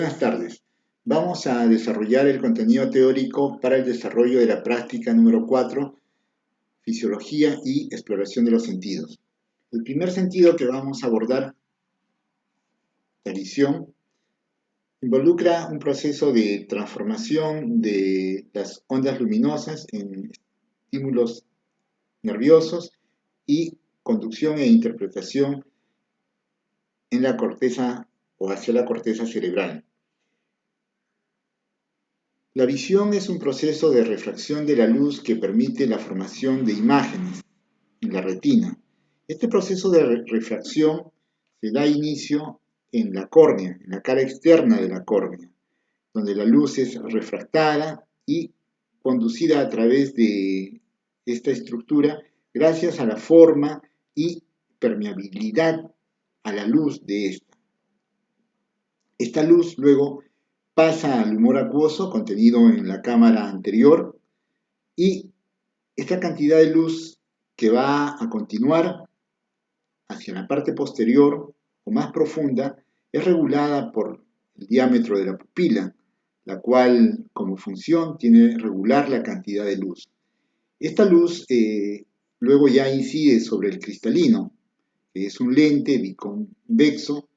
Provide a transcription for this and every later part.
Buenas tardes. Vamos a desarrollar el contenido teórico para el desarrollo de la práctica número 4, Fisiología y Exploración de los Sentidos. El primer sentido que vamos a abordar, la visión, involucra un proceso de transformación de las ondas luminosas en estímulos nerviosos y conducción e interpretación en la corteza o hacia la corteza cerebral. La visión es un proceso de refracción de la luz que permite la formación de imágenes en la retina. Este proceso de refracción se da inicio en la córnea, en la cara externa de la córnea, donde la luz es refractada y conducida a través de esta estructura gracias a la forma y permeabilidad a la luz de esta. Esta luz luego pasa al humor acuoso contenido en la cámara anterior y esta cantidad de luz que va a continuar hacia la parte posterior o más profunda es regulada por el diámetro de la pupila, la cual como función tiene regular la cantidad de luz. Esta luz luego ya incide sobre el cristalino, que es un lente biconvexo,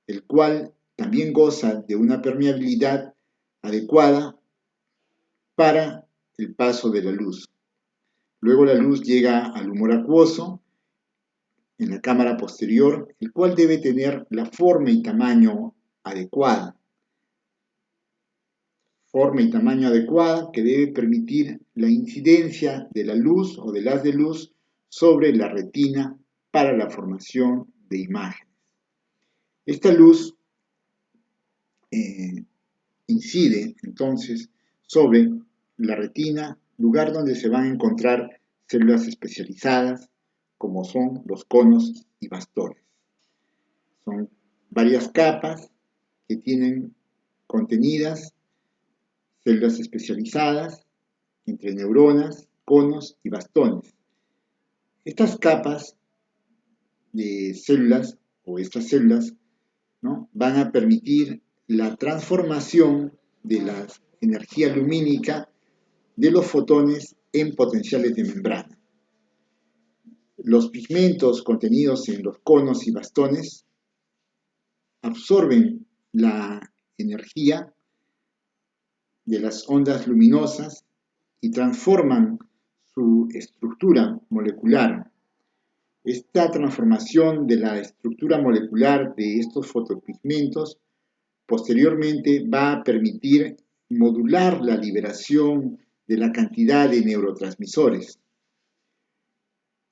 el cual también goza de una permeabilidad adecuada para el paso de la luz. Luego la luz llega al humor acuoso en la cámara posterior, el cual debe tener la forma y tamaño adecuada. Forma y tamaño adecuada que debe permitir la incidencia de la luz o del haz de luz sobre la retina para la formación de imágenes. Esta luz incide entonces sobre la retina, lugar donde se van a encontrar células especializadas como son los conos y bastones. Son varias capas que tienen contenidas células especializadas entre neuronas, conos y bastones. Estas capas de células o estas células, ¿no?, van a permitir la transformación de la energía lumínica de los fotones en potenciales de membrana. Los pigmentos contenidos en los conos y bastones absorben la energía de las ondas luminosas y transforman su estructura molecular. Esta transformación de la estructura molecular de estos fotopigmentos posteriormente va a permitir modular la liberación de la cantidad de neurotransmisores.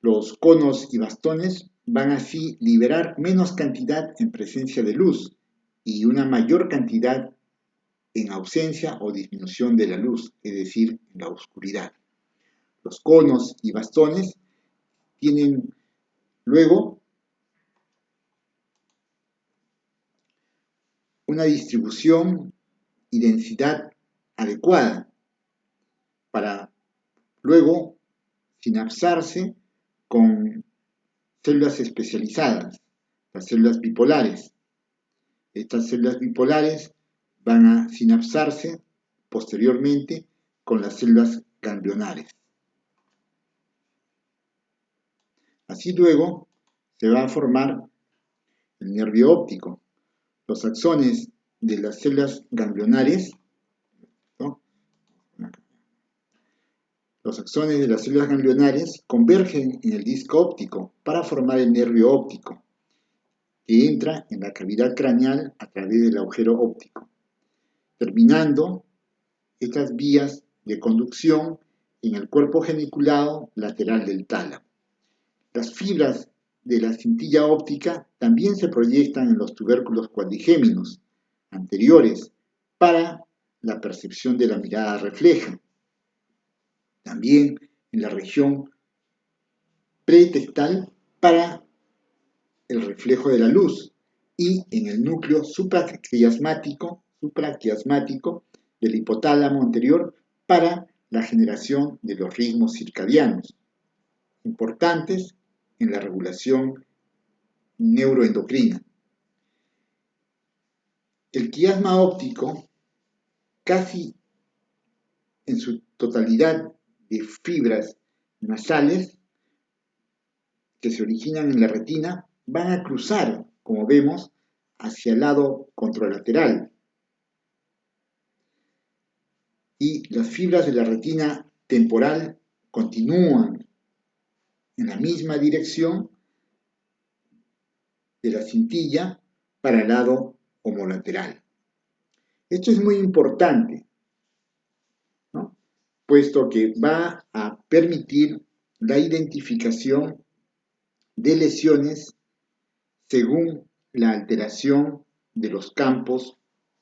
Los conos y bastones van así liberar menos cantidad en presencia de luz y una mayor cantidad en ausencia o disminución de la luz, es decir, en la oscuridad. Los conos y bastones tienen luego una distribución y densidad adecuada para luego sinapsarse con células especializadas, las células bipolares. Estas células bipolares van a sinapsarse posteriormente con las células ganglionares. Así luego se va a formar el nervio óptico. Los axones de las células ganglionares, ¿no?, los axones de las células ganglionares convergen en el disco óptico para formar el nervio óptico, que entra en la cavidad craneal a través del agujero óptico, terminando estas vías de conducción en el cuerpo geniculado lateral del tálamo. Las fibras de la cintilla óptica también se proyectan en los tubérculos cuadrigéminos anteriores para la percepción de la mirada refleja. También en la región pretectal para el reflejo de la luz y en el núcleo supraquiasmático del hipotálamo anterior para la generación de los ritmos circadianos, importantes en la regulación neuroendocrina. El quiasma óptico, casi en su totalidad de fibras nasales que se originan en la retina, van a cruzar, como vemos, hacia el lado contralateral. Y las fibras de la retina temporal continúan en la misma dirección de la cintilla para el lado homolateral. Esto es muy importante, ¿no? Puesto que va a permitir la identificación de lesiones según la alteración de los campos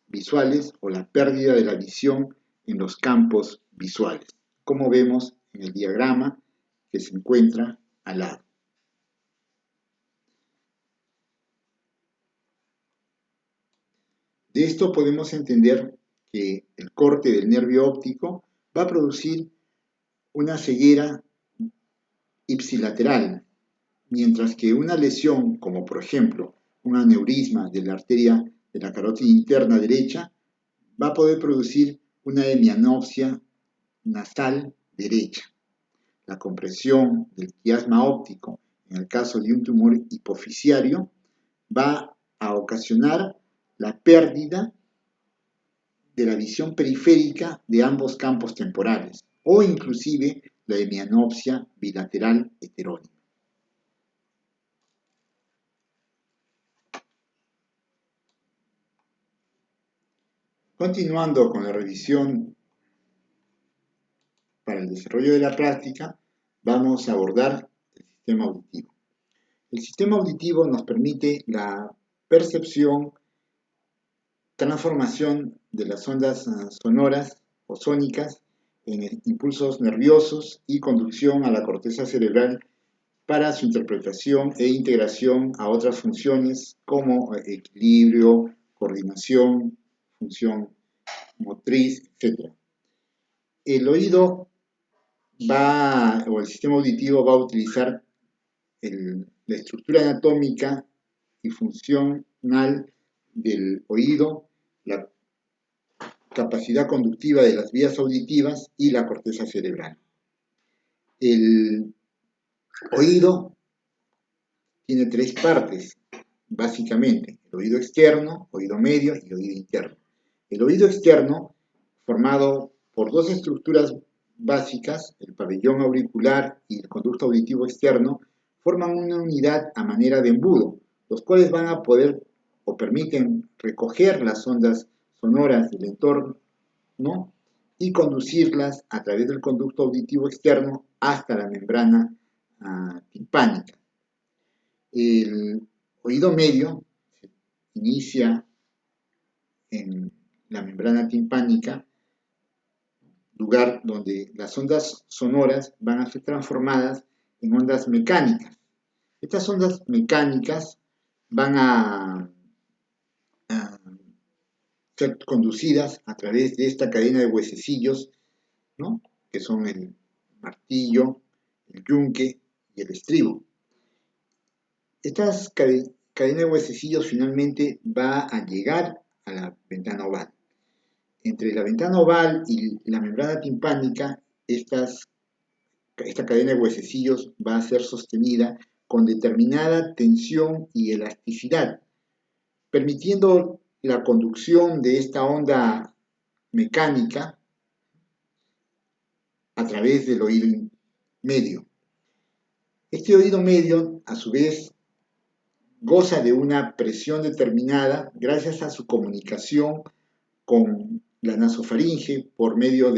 visuales o la pérdida de la visión en los campos visuales, como vemos en el diagrama que se encuentra al lado. De esto podemos entender que el corte del nervio óptico va a producir una ceguera ipsilateral, mientras que una lesión, como por ejemplo un aneurisma de la arteria de la carótida interna derecha, va a poder producir una hemianopsia nasal derecha. La compresión del quiasma óptico, en el caso de un tumor hipofisiario, va a ocasionar la pérdida de la visión periférica de ambos campos temporales, o inclusive la hemianopsia bilateral heterónima. Continuando con la revisión para el desarrollo de la práctica, vamos a abordar el sistema auditivo. El sistema auditivo nos permite la percepción, transformación de las ondas sonoras o sónicas en impulsos nerviosos y conducción a la corteza cerebral para su interpretación e integración a otras funciones como equilibrio, coordinación, función motriz, etc. El oído o el sistema auditivo va a utilizar la estructura anatómica y funcional del oído, la capacidad conductiva de las vías auditivas y la corteza cerebral. El oído tiene tres partes, básicamente: el oído externo, oído medio y oído interno. El oído externo, formado por dos estructuras básicas, el pabellón auricular y el conducto auditivo externo, forman una unidad a manera de embudo, los cuales van a poder o permiten recoger las ondas sonoras del entorno, ¿no?, y conducirlas a través del conducto auditivo externo hasta la membrana timpánica. El oído medio se inicia en la membrana timpánica, lugar donde las ondas sonoras van a ser transformadas en ondas mecánicas. Estas ondas mecánicas van a ser conducidas a través de esta cadena de huesecillos, ¿no?, que son el martillo, el yunque y el estribo. Estas cadenas de huesecillos finalmente va a llegar a la ventana oval. Entre la ventana oval y la membrana timpánica, esta cadena de huesecillos va a ser sostenida con determinada tensión y elasticidad, permitiendo la conducción de esta onda mecánica a través del oído medio. Este oído medio, a su vez, goza de una presión determinada gracias a su comunicación con la nasofaringe por medio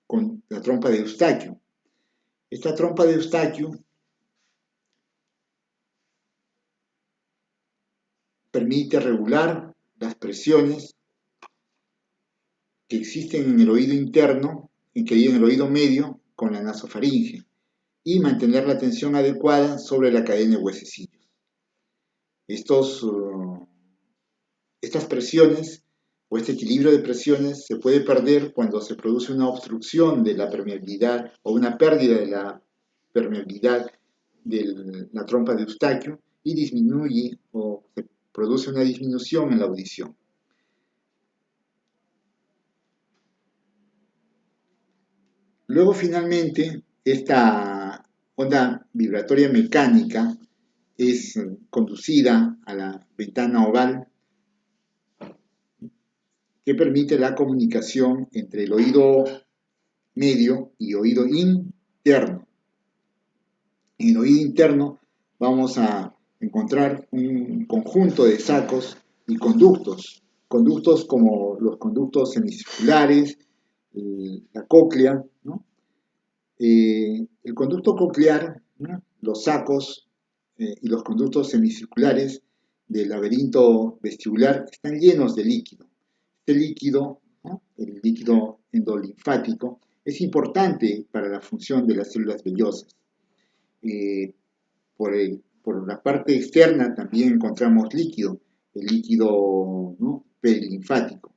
con la trompa de Eustaquio. Esta trompa de Eustaquio permite regular las presiones que existen en el oído interno, en el oído medio, con la nasofaringe, y mantener la tensión adecuada sobre la cadena de huesecillos. Estas presiones o este equilibrio de presiones se puede perder cuando se produce una obstrucción de la permeabilidad o una pérdida de la permeabilidad de la trompa de Eustaquio y disminuye o se produce una disminución en la audición. Luego, finalmente, esta onda vibratoria mecánica es conducida a la ventana oval que permite la comunicación entre el oído medio y oído interno. En el oído interno vamos a encontrar un conjunto de sacos y conductos como los conductos semicirculares, la cóclea, ¿no? El conducto coclear, ¿no? Los sacos y los conductos semicirculares del laberinto vestibular están llenos de líquido. Este líquido, ¿no? El líquido endolinfático, es importante para la función de las células vellosas. Por la parte externa también encontramos líquido, el líquido, ¿no? Perilinfático.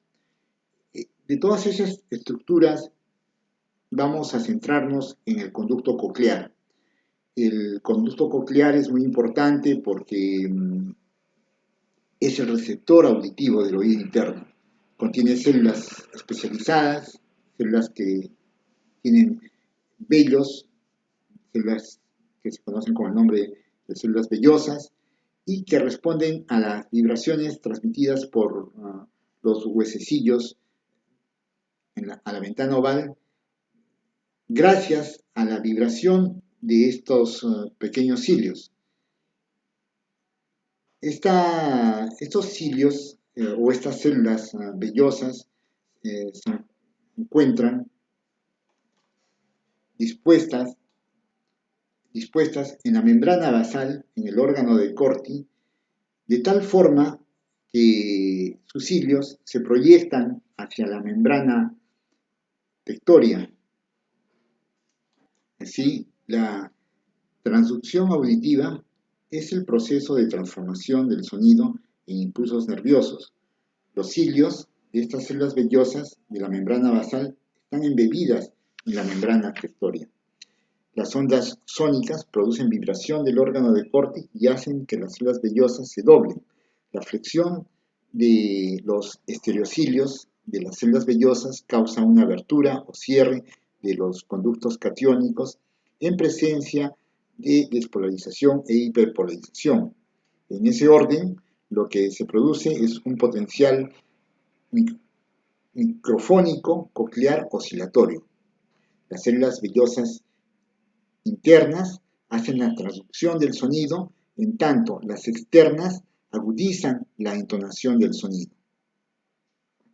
De todas esas estructuras vamos a centrarnos en el conducto coclear. El conducto coclear es muy importante porque es el receptor auditivo del oído interno. Contiene células especializadas, células que tienen vellos, células que se conocen con el nombre de células vellosas y que responden a las vibraciones transmitidas por los huesecillos a la ventana oval gracias a la vibración de estos pequeños cilios. Estos cilios o estas células vellosas se encuentran dispuestas en la membrana basal, en el órgano de Corti, de tal forma que sus cilios se proyectan hacia la membrana tectoria. Así, la transducción auditiva es el proceso de transformación del sonido en impulsos nerviosos. Los cilios de estas células vellosas de la membrana basal están embebidas en la membrana tectoria. Las ondas sónicas producen vibración del órgano de Corti y hacen que las células vellosas se doblen. La flexión de los estereocilios de las células vellosas causa una abertura o cierre de los conductos catiónicos en presencia de despolarización e hiperpolarización. En ese orden, lo que se produce es un potencial microfónico coclear oscilatorio. Las células vellosas internas hacen la transducción del sonido, en tanto las externas agudizan la entonación del sonido.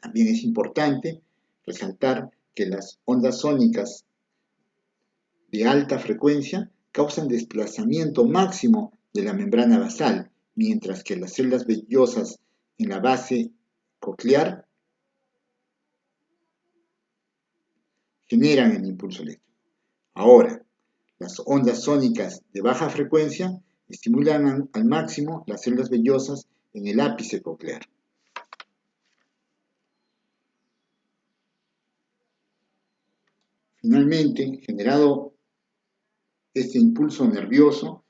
También es importante resaltar que las ondas sónicas de alta frecuencia causan desplazamiento máximo de la membrana basal, mientras que las células vellosas en la base coclear generan el impulso eléctrico. Ahora, las ondas sónicas de baja frecuencia estimulan al máximo las células vellosas en el ápice coclear. Finalmente, generado este impulso nervioso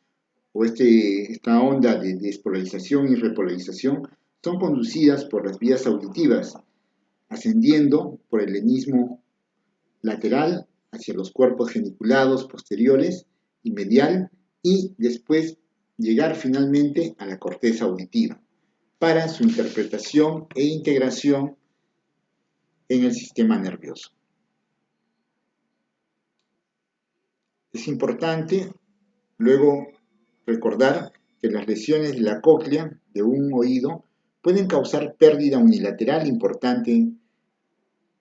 o esta onda de despolarización y repolarización, son conducidas por las vías auditivas, ascendiendo por el lenismo lateral hacia los cuerpos geniculados posteriores y medial y después llegar finalmente a la corteza auditiva para su interpretación e integración en el sistema nervioso. Es importante luego recordar que las lesiones de la cóclea de un oído pueden causar pérdida unilateral importante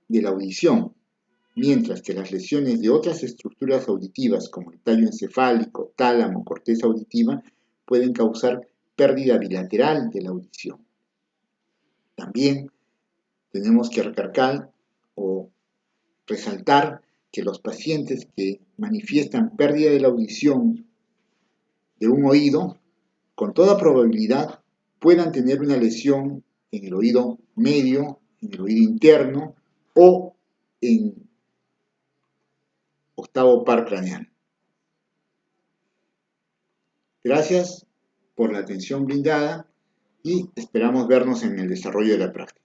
de la audición, mientras que las lesiones de otras estructuras auditivas como el tallo encefálico, tálamo, corteza auditiva, pueden causar pérdida bilateral de la audición. También tenemos que recalcar o resaltar que los pacientes que manifiestan pérdida de la audición de un oído, con toda probabilidad puedan tener una lesión en el oído medio, en el oído interno o en octavo par craneal. Gracias por la atención brindada y esperamos vernos en el desarrollo de la práctica.